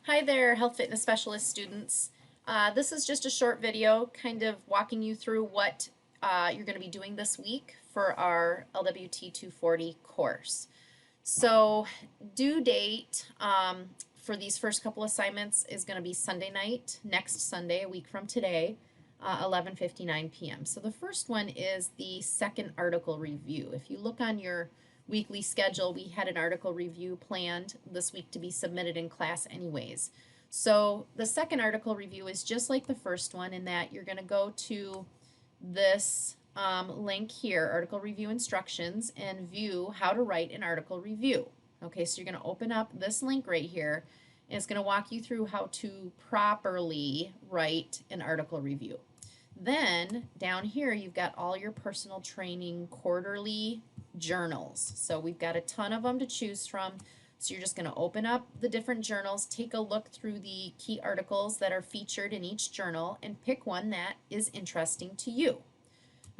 Hi there, health fitness specialist students. This is just a short video kind of walking you through what you're going to be doing this week for our LWT 240 course. So due date for these first couple assignments is going to be Sunday night, next Sunday, a week from today, 11:59 p.m. So the first one is the second article review. If you look on your weekly schedule, we had an article review planned this week to be submitted in class anyways. So the second article review is just like the first one in that you're going to go to this link here, article review instructions, and view how to write an article review. Okay, so you're going to open up this link right here, and it's going to walk you through how to properly write an article review. Then down here, you've got all your personal training quarterly journals. So we've got a ton of them to choose from. So you're just going to open up the different journals, take a look through the key articles that are featured in each journal, and pick one that is interesting to you.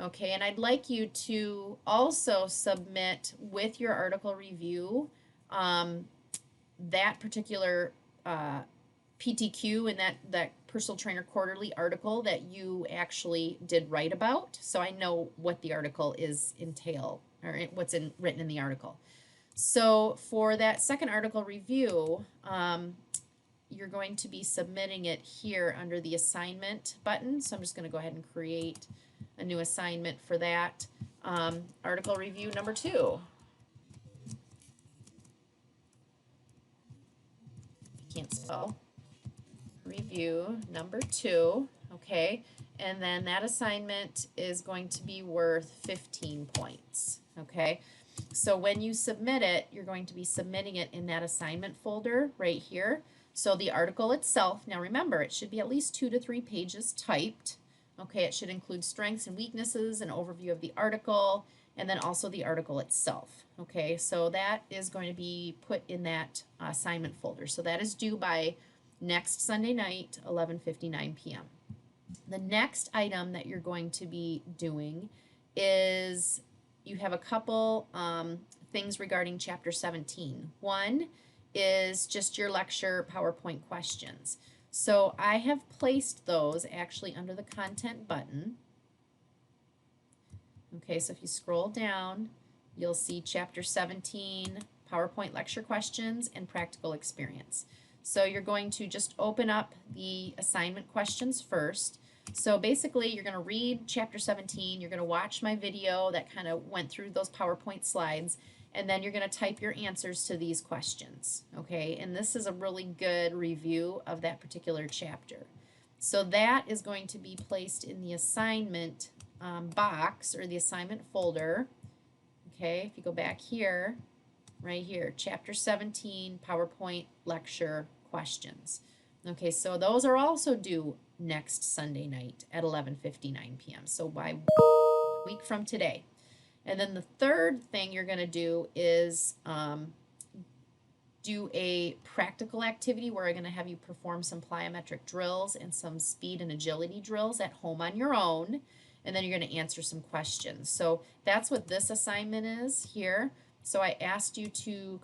Okay, and I'd like you to also submit with your article review that particular PTQ and that personal trainer quarterly article that you actually did write about, so I know what the article is entail or what's written in the article. So for that second article review, you're going to be submitting it here under the assignment button. So I'm just going to go ahead and create a new assignment for that. Article review number 2. I can't spell. Review number 2. Okay. And then that assignment is going to be worth 15 points. Okay. So when you submit it, you're going to be submitting it in that assignment folder right here. So the article itself, now remember, it should be at least 2 to 3 pages typed. Okay, it should include strengths and weaknesses, an overview of the article, and then also the article itself. Okay, so that is going to be put in that assignment folder. So that is due by next Sunday night, 11:59 p.m. The next item that you're going to be doing is you have a couple things regarding Chapter 17. One is just your lecture PowerPoint questions. So I have placed those actually under the content button. Okay, so if you scroll down, you'll see Chapter 17, PowerPoint lecture questions, and practical experience. So you're going to just open up the assignment questions first. So basically, you're going to read Chapter 17, you're going to watch my video that kind of went through those PowerPoint slides, and then you're going to type your answers to these questions, okay? And this is a really good review of that particular chapter. So that is going to be placed in the assignment box or the assignment folder, okay? If you go back here, right here, Chapter 17, PowerPoint lecture questions. Okay, so those are also due next Sunday night at 11:59 p.m. So by a week from today. And then the third thing you're going to do is do a practical activity where I'm going to have you perform some plyometric drills and some speed and agility drills at home on your own. And then you're going to answer some questions. So that's what this assignment is here. So I asked you to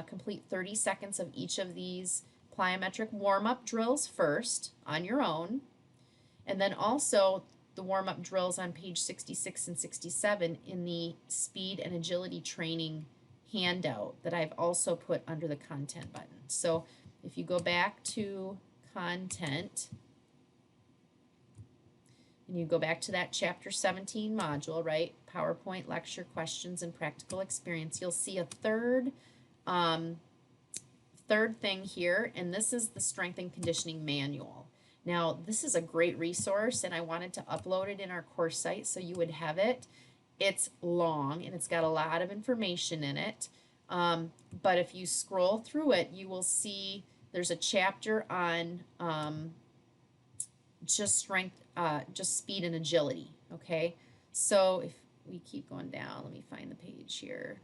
complete 30 seconds of each of these plyometric warm-up drills first on your own. And then also the warm-up drills on page 66 and 67 in the speed and agility training handout that I've also put under the content button. So if you go back to content and you go back to that Chapter 17 module, right, PowerPoint lecture questions and practical experience, you'll see a third thing here, and this is the strength and conditioning manual. Now, this is a great resource, and I wanted to upload it in our course site so you would have it. It's long, and it's got a lot of information in it, but if you scroll through it, you will see there's a chapter on just strength, just speed and agility, okay? So if we keep going down, let me find the page here.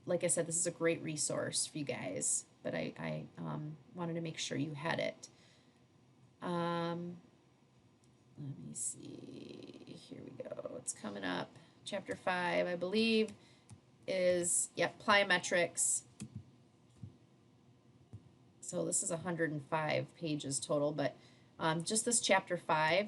Like I said, this is a great resource for you guys, but I wanted to make sure you had it. Let me see. Here we go. It's coming up. Chapter 5, I believe, is, yep, plyometrics. so this is 105 pages total, but just this chapter 5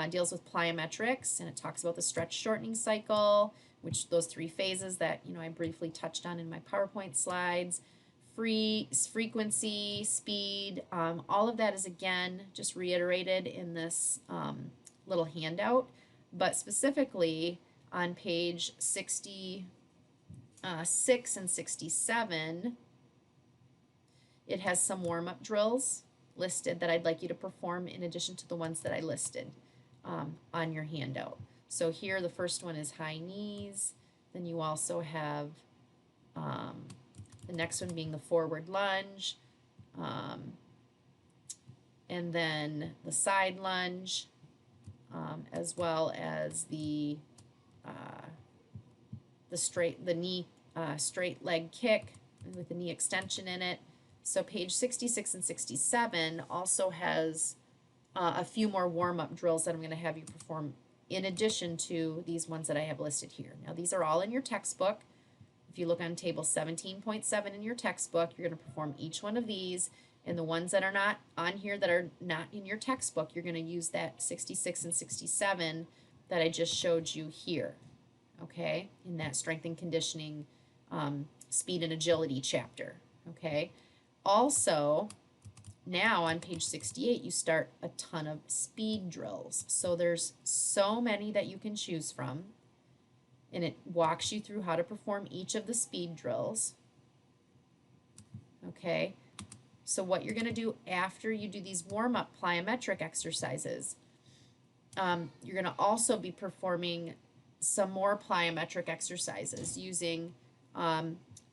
deals with plyometrics, and it talks about the stretch shortening cycle, which those 3 phases that I briefly touched on in my PowerPoint slides. Frequency, speed, all of that is again just reiterated in this little handout, but specifically on page 66 and 67, it has some warm-up drills listed that I'd like you to perform in addition to the ones that I listed on your handout. So here the first one is high knees, then you also have the next one being the forward lunge, and then the side lunge, as well as the knee straight leg kick with the knee extension in it. So page 66 and 67 also has a few more warm-up drills that I'm going to have you perform in addition to these ones that I have listed here. Now these are all in your textbook. If you look on table 17.7 in your textbook, you're going to perform each one of these, and the ones that are not on here that are not in your textbook, you're going to use that 66 and 67 that I just showed you here, okay, in that strength and conditioning, speed and agility chapter, okay. Also, now on page 68, you start a ton of speed drills. So there's so many that you can choose from, and it walks you through how to perform each of the speed drills. Okay, so what you're going to do after you do these warm-up plyometric exercises, you're going to also be performing some more plyometric exercises using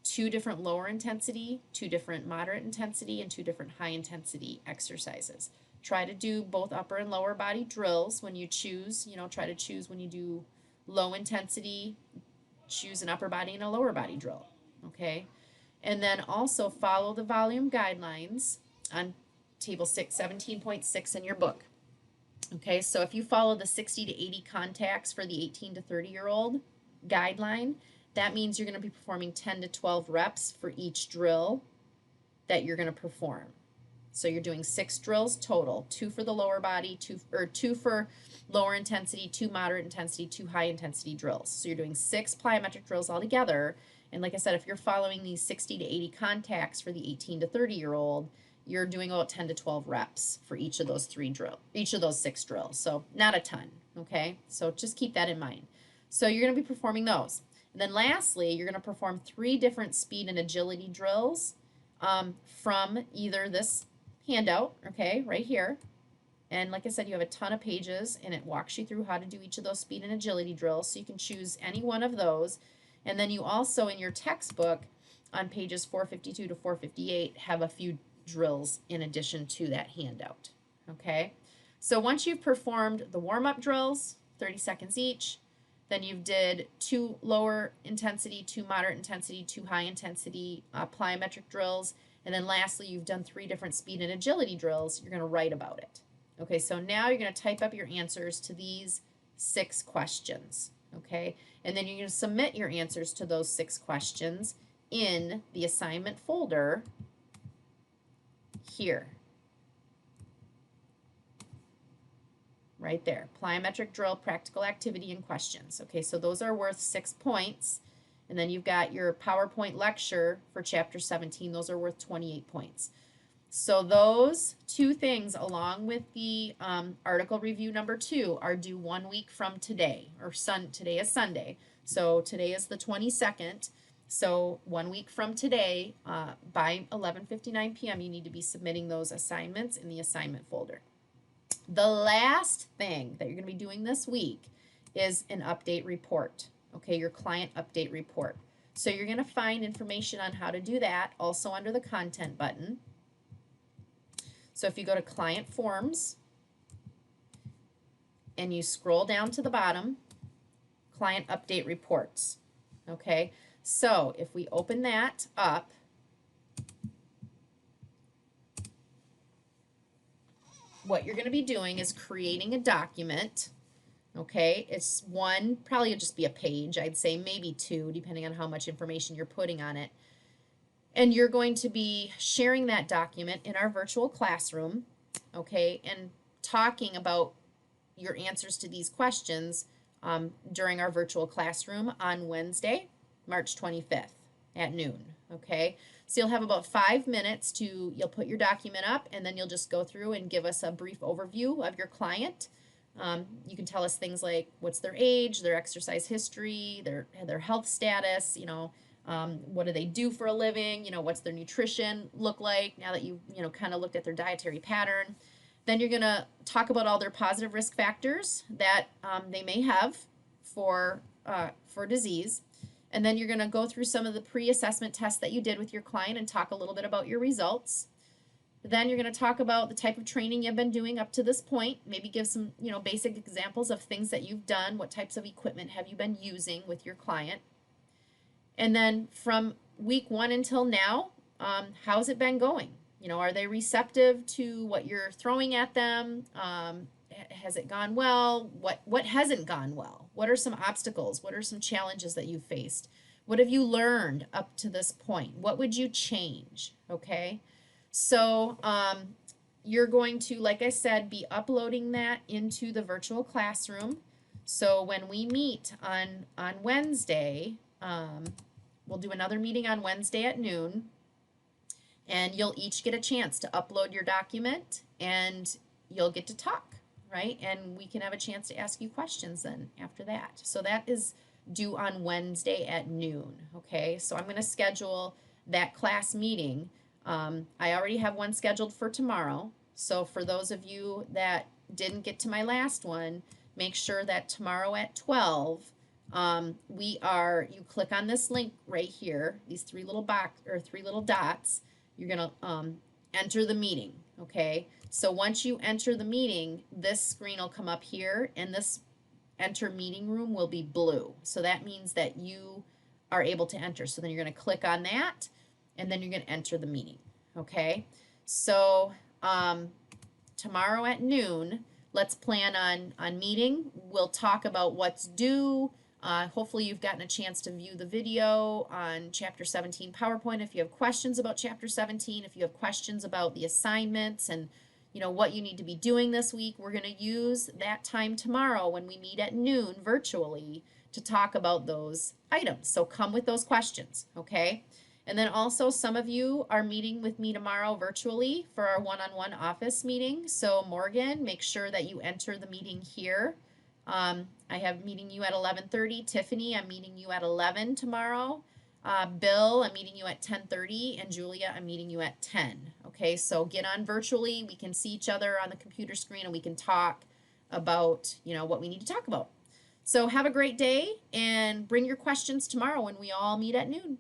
2 different lower intensity, 2 different moderate intensity, and 2 different high intensity exercises. Try to do both upper and lower body drills when you choose, try to choose when you do low intensity, choose an upper body and a lower body drill, okay? And then also follow the volume guidelines on table 17.6 in your book. Okay, so if you follow the 60 to 80 contacts for the 18 to 30-year-old guideline, that means you're going to be performing 10 to 12 reps for each drill that you're going to perform. So you're doing 6 drills total, 2 for the lower body, 2 for lower intensity, 2 moderate intensity, 2 high intensity drills. So you're doing 6 plyometric drills altogether. And like I said, if you're following these 60 to 80 contacts for the 18 to 30-year-old, you're doing about 10 to 12 reps for each of those 6 drills. So not a ton, okay? So just keep that in mind. So you're going to be performing those. And then lastly, you're going to perform 3 different speed and agility drills from either this handout, okay, right here. And like I said, you have a ton of pages, and it walks you through how to do each of those speed and agility drills, so you can choose any one of those. And then you also, in your textbook, on pages 452 to 458, have a few drills in addition to that handout, okay? So once you've performed the warm-up drills, 30 seconds each, then you did 2 lower intensity, 2 moderate intensity, 2 high intensity plyometric drills, and then lastly, you've done 3 different speed and agility drills. You're going to write about it. Okay, so now you're going to type up your answers to these 6 questions, okay? And then you're going to submit your answers to those 6 questions in the assignment folder here. Right there, plyometric drill, practical activity, and questions. Okay, so those are worth 6 points. And then you've got your PowerPoint lecture for chapter 17. Those are worth 28 points. So those 2 things, along with the article review number 2, are due 1 week from today, or today is Sunday. So today is the 22nd. So 1 week from today, by 11:59 p.m., you need to be submitting those assignments in the assignment folder. The last thing that you're going to be doing this week is an update report, okay, your client update report. So you're going to find information on how to do that also under the content button. So if you go to client forms and you scroll down to the bottom, client update reports, okay. So if we open that up, what you're going to be doing is creating a document, okay? It's one, probably it'll just be a page, I'd say maybe 2, depending on how much information you're putting on it. And you're going to be sharing that document in our virtual classroom, okay, and talking about your answers to these questions during our virtual classroom on Wednesday, March 25th at noon, okay? So you'll have about 5 minutes you'll put your document up, and then you'll just go through and give us a brief overview of your client. You can tell us things like what's their age, their exercise history, their health status, what do they do for a living, what's their nutrition look like now that you kind of looked at their dietary pattern. Then you're going to talk about all their positive risk factors that they may have for disease. And then you're going to go through some of the pre-assessment tests that you did with your client and talk a little bit about your results. Then you're going to talk about the type of training you've been doing up to this point, maybe give some, basic examples of things that you've done, what types of equipment have you been using with your client. And then from week 1 until now, how's it been going? Are they receptive to what you're throwing at them? Has it gone well? What hasn't gone well? What are some obstacles? What are some challenges that you've faced? What have you learned up to this point? What would you change? Okay. So you're going to, like I said, be uploading that into the virtual classroom. So when we meet on Wednesday, we'll do another meeting on Wednesday at noon, and you'll each get a chance to upload your document, and you'll get to talk, right? And we can have a chance to ask you questions then after that. So that is due on Wednesday at noon, okay? So I'm going to schedule that class meeting. I already have one scheduled for tomorrow. So for those of you that didn't get to my last one, make sure that tomorrow at 12, you click on this link right here, these three little dots, you're going to enter the meeting, okay? So once you enter the meeting, this screen will come up here, and this enter meeting room will be blue. So that means that you are able to enter. So then you're going to click on that, and then you're going to enter the meeting, okay? So tomorrow at noon, let's plan on meeting. We'll talk about what's due. Hopefully you've gotten a chance to view the video on Chapter 17 PowerPoint. If you have questions about Chapter 17, if you have questions about the assignments and what you need to be doing this week, we're going to use that time tomorrow when we meet at noon virtually to talk about those items. So come with those questions, okay? And then also some of you are meeting with me tomorrow virtually for our one-on-one office meeting. So Morgan, make sure that you enter the meeting here. I have meeting you at 11:30. Tiffany, I'm meeting you at 11 tomorrow. Bill, I'm meeting you at 10:30. And Julia, I'm meeting you at 10. Okay, so get on virtually. We can see each other on the computer screen, and we can talk about, what we need to talk about. So have a great day, and bring your questions tomorrow when we all meet at noon.